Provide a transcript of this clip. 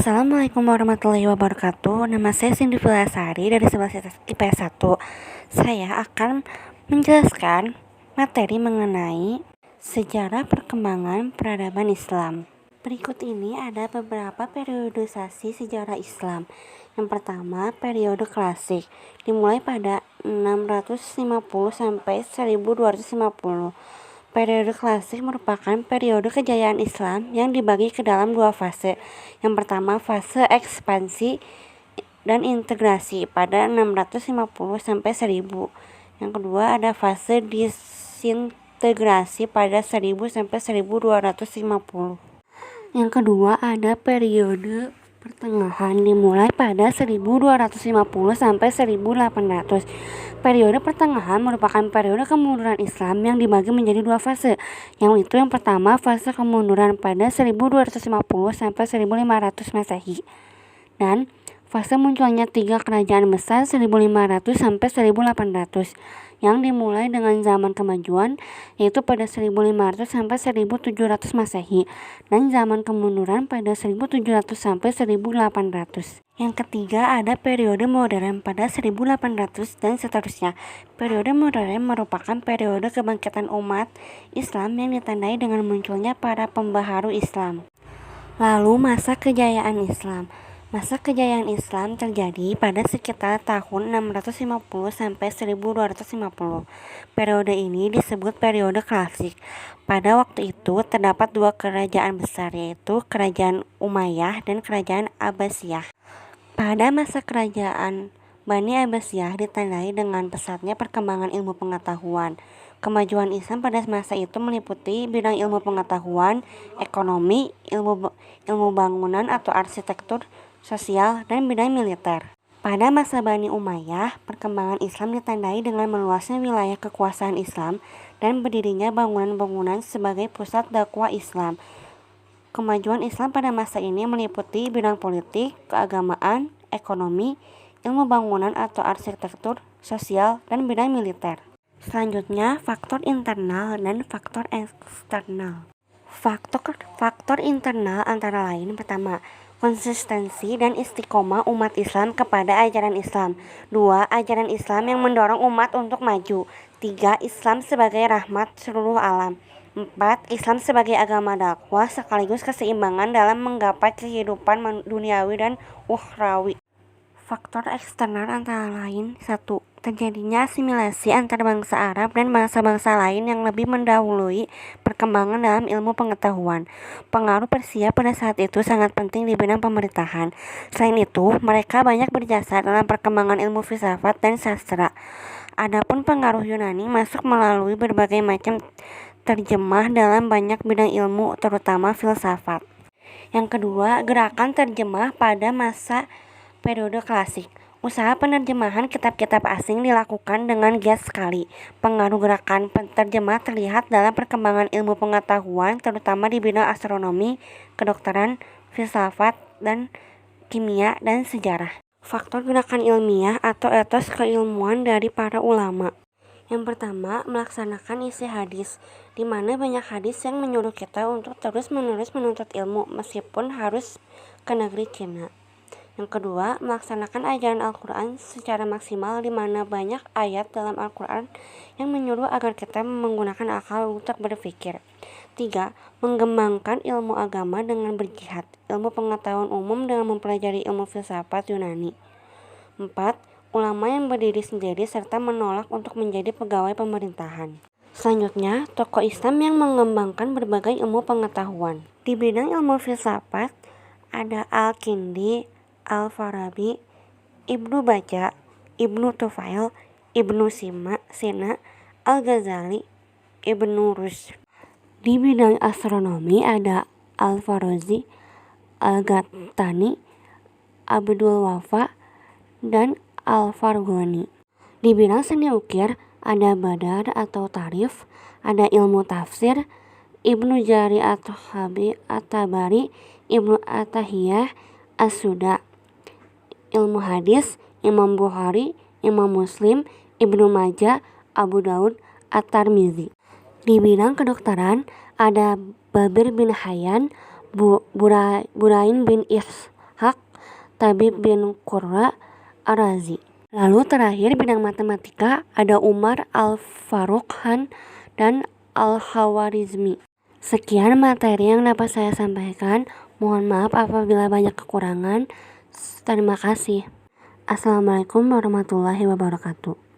Assalamualaikum warahmatullahi wabarakatuh. Nama saya Cindy Vilasari dari 11 IPS 1. Saya akan menjelaskan materi mengenai sejarah perkembangan peradaban Islam. Berikut ini ada beberapa periodisasi sejarah Islam. Yang pertama, periode klasik, dimulai pada 650 sampai 1250. Periode klasik merupakan periode kejayaan Islam yang dibagi ke dalam dua fase. Yang pertama, fase ekspansi dan integrasi pada 650 sampai 1000. Yang kedua, ada fase disintegrasi pada 1000 sampai 1250. Yang kedua, ada periode pertengahan dimulai pada 1250 sampai 1800. Periode pertengahan merupakan periode kemunduran Islam yang dibagi menjadi dua fase. Yang pertama, fase kemunduran pada 1250 sampai 1500 Masehi. Dan fase munculnya tiga kerajaan besar 1500 sampai 1800 yang dimulai dengan zaman kemajuan, yaitu pada 1500 sampai 1700 Masehi, dan zaman kemunduran pada 1700 sampai 1800. Yang ketiga, ada periode modern pada 1800 dan seterusnya. Periode modern merupakan periode kebangkitan umat Islam yang ditandai dengan munculnya para pembaharu Islam. Lalu masa kejayaan Islam. Masa kejayaan Islam terjadi pada sekitar tahun 650 sampai 1250. Periode ini disebut periode klasik. Pada waktu itu terdapat dua kerajaan besar, yaitu Kerajaan Umayyah dan Kerajaan Abbasiyah. Pada masa kerajaan Bani Abbasiyah ditandai dengan pesatnya perkembangan ilmu pengetahuan. Kemajuan Islam pada masa itu meliputi bidang ilmu pengetahuan, ekonomi, ilmu bangunan atau arsitektur, sosial, dan bidang militer. Pada masa Bani Umayyah, perkembangan Islam ditandai dengan meluasnya wilayah kekuasaan Islam dan berdirinya bangunan-bangunan sebagai pusat dakwah Islam. Kemajuan Islam pada masa ini meliputi bidang politik, keagamaan, ekonomi, ilmu bangunan atau arsitektur, sosial, dan bidang militer. Selanjutnya, faktor internal dan faktor eksternal. Faktor internal antara lain: pertama, konsistensi dan istiqomah umat Islam kepada ajaran Islam. 2. Ajaran Islam yang mendorong umat untuk maju. 3. Islam sebagai rahmat seluruh alam. 4. Islam sebagai agama dakwah sekaligus keseimbangan dalam menggapai kehidupan duniawi dan ukhrawi. Faktor eksternal antara lain: 1. Terjadinya asimilasi antar bangsa Arab dan bangsa-bangsa lain yang lebih mendahului perkembangan dalam ilmu pengetahuan. Pengaruh Persia pada saat itu sangat penting di bidang pemerintahan. Selain itu, mereka banyak berjasa dalam perkembangan ilmu filsafat dan sastra. Adapun pengaruh Yunani masuk melalui berbagai macam terjemah dalam banyak bidang ilmu, terutama filsafat. Yang kedua, gerakan terjemah pada masa periode klasik. Usaha penerjemahan kitab-kitab asing dilakukan dengan giat sekali. Pengaruh gerakan penerjemah terlihat dalam perkembangan ilmu pengetahuan, terutama di bidang astronomi, kedokteran, filsafat, dan kimia, dan sejarah. Faktor gerakan ilmiah atau etos keilmuan dari para ulama. Yang pertama, melaksanakan isi hadis, di mana banyak hadis yang menyuruh kita untuk terus-menerus menuntut ilmu, meskipun harus ke negeri Cina. Yang kedua, melaksanakan ajaran Al-Quran secara maksimal, di mana banyak ayat dalam Al-Quran yang menyuruh agar kita menggunakan akal untuk berpikir. 3. Mengembangkan ilmu agama dengan berjihad, ilmu pengetahuan umum dengan mempelajari ilmu filsafat Yunani. 4. Ulama yang berdiri sendiri serta menolak untuk menjadi pegawai pemerintahan. Selanjutnya, tokoh Islam yang mengembangkan berbagai ilmu pengetahuan. Di bidang ilmu filsafat, ada Al-Kindi, Al-Farabi, Ibnu Baja, Ibnu Tufail, Ibnu Sina, Al-Ghazali, Ibnu Rushd. Di bidang astronomi ada Al-Farazi, Al-Ghattani, Abdul Wafa, dan Al-Farghani. Di bidang seni ukir ada Badar atau Tarif, ada ilmu tafsir, Ibnu Jari At-Tabari, Ibnu Atahiyah, As-Suda. Ilmu hadis, Imam Bukhari, Imam Muslim, Ibnu Majah, Abu Daud, At-Tirmizi. Di bidang kedokteran ada Babir bin Hayyan, Burain bin Tabib bin Qurra Ar-Razi. Lalu terakhir bidang matematika ada Umar Al-Faruq Khan dan Al-Khawarizmi. Sekian materi yang dapat saya sampaikan. Mohon maaf apabila banyak kekurangan. Terima kasih. Assalamualaikum warahmatullahi wabarakatuh.